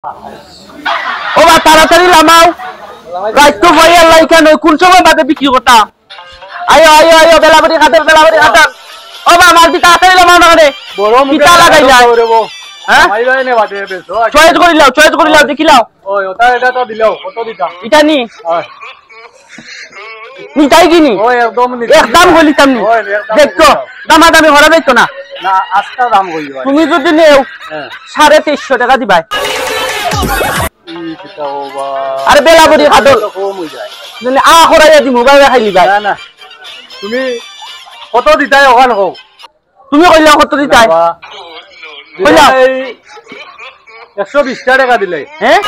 ও বা তাড়াতাড়ি লামাও রাইতো ভাই আল্লাহ কেন কোন সময় বাদে বিক্রি করতা আয়ো আয়ো আয়ো বেলাবরি খাতার ও বা মাল দি তাড়াতাড়ি লামাও না রে বড় কিটা লাগাই যায় হ্যাঁ মাইলাই নে বাদে বেসো চয়েস করি লাও দেখি লাও ওই ওটা এটা তো দিলাও কত দিতা এটা নি হয় নিতাই কিনি ওই একদম একদম বলিতাম নি দেখতো দামাদামি হরা দেখতো না না আস্তা দাম কইবা তুমি যদি নেও হ্যাঁ 2350 টাকা দিবাই ই কিটা বাবা আরে বেলাবরি খাদর কম হই যায় মানে আ করাইয়া দি মোবাইল খাইলি ভাই না না তুমি কত দিতাই ওখান কও তুমি কইলা কত দিতাই কইলা 120 টাকা দিলাই হ্যাঁ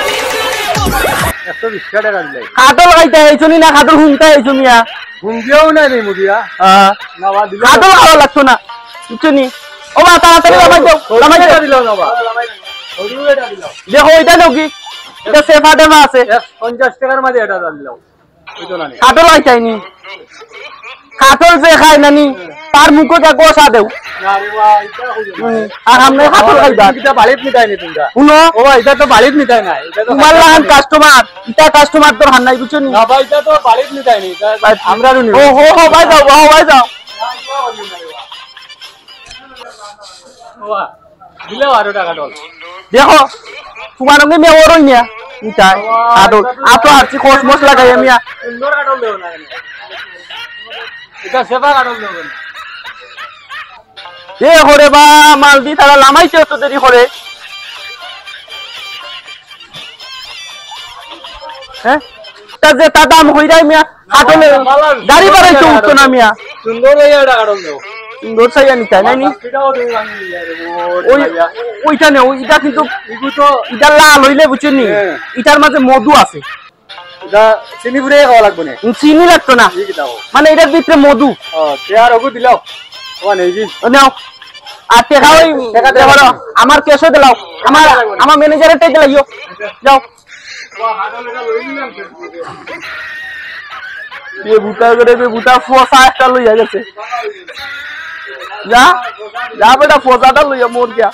120 টাকা দিলাই খাদর খাইতে আইছনি না খাদর হুনতে আইছো মিয়া হুঙ্গিও না রে মুদিয়া না বা দিলা খাদর খাওয়া লাগতো না বুঝছনি ও বা তাড়াতাড়ি লামাই দাও দিলাও না বা ওই এটা দিলাও দেখো এটা নাও কি এটা সেফ আটেমা আছে 50 টাকার মাঝে এটা দিলাও ওই তো না নি খাদর খাইতাইনি খাদর যে খাই নানি তার মুখে যা গোসা দেও না রে বা এটা কইও আর আমরা খাদর খাইবা এটা বাড়িত নিতাই নি তোমরা শুনো ও এটা তো বাড়িত নিতাই না এটা তো তোমার লাগান কাস্টমার এটা কাস্টমার তোর হান নাই বুঝছনি না ভাই এটা তো বাড়িত নিতাই নি আমরা নিব ও হো হো ভাই যাও ভাই যাও ওয়া দিলাও 12 টাকা ডল দেখো তোমার সঙ্গে মেয়ে ওরই মিয়া নিতাই খাদর আতো আরছি খোস মশলা খাইয়া মিয়া সুন্দর কাটল দেও না এটা সেবা কাটল দেও না এ হরে বা মাল দি তারা লামাইছে তো দেরি করে হ্যাঁ তা যে তা দাম হই রাই মিয়া হাটলে গাড়ি বাড়াইতে উঠতো না মিয়া সুন্দর এই এটা কাটল দেও সুন্দর চাইয়া নিতাই নাই নি এটাও দেও আমি রে ওই ওইটা নে ওইটা কিন্তু ইগু তো এটা লাল হইলে বুঝছেন নি এটার মাঝে মধু আছে এটা চিনি পুরে খাওয়া লাগবে না চিনি লাগতো না ঠিক দাও মানে এটার ভিতরে মধু ও তেয়ার ওগু দিলাও ও নেই জি নাও আর টেকা ওই আমার কেসও দিলাও আমার ম্যানেজারের টাই দিলাইও যাও ये बुता करे बे बुता फोसा একটা লইয়া গেছে যা যা বেটা ফোসাটা লইয়া মোর গিয়া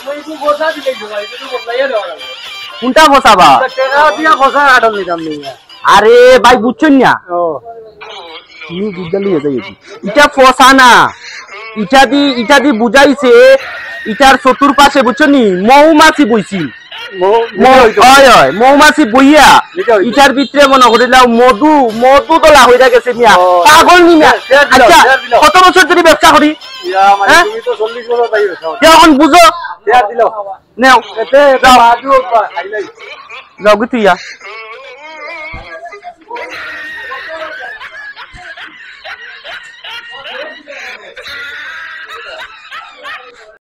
ওই কি গোসা দিলে ভাই এটা তো বদলাইয়া দেওয়া লাগবে কোনটা ফোসাবা টাকা দিয়া গোসা কাটল নিতাম নি আরে ভাই বুঝছন না ও তুমি বুঝা লইয়া যাই এটা ফোসা না ইটা দি বুঝাইছে ইটার চতুর্পাশে বুঝছনি মৌমাছি বইছিল মৌমাছি বইয়া ইটার ভিতরে মনে করিলাম মধু তোলা হইয়া গেছে মিয়া পাগল নি মিয়া আচ্ছা কত বছর ধরে ব্যবসা করি তুমি তো 40 বছর তাই এখন বুঝো দিলাও নেও এতে এটা আজু খাইলাই যাও গিয়া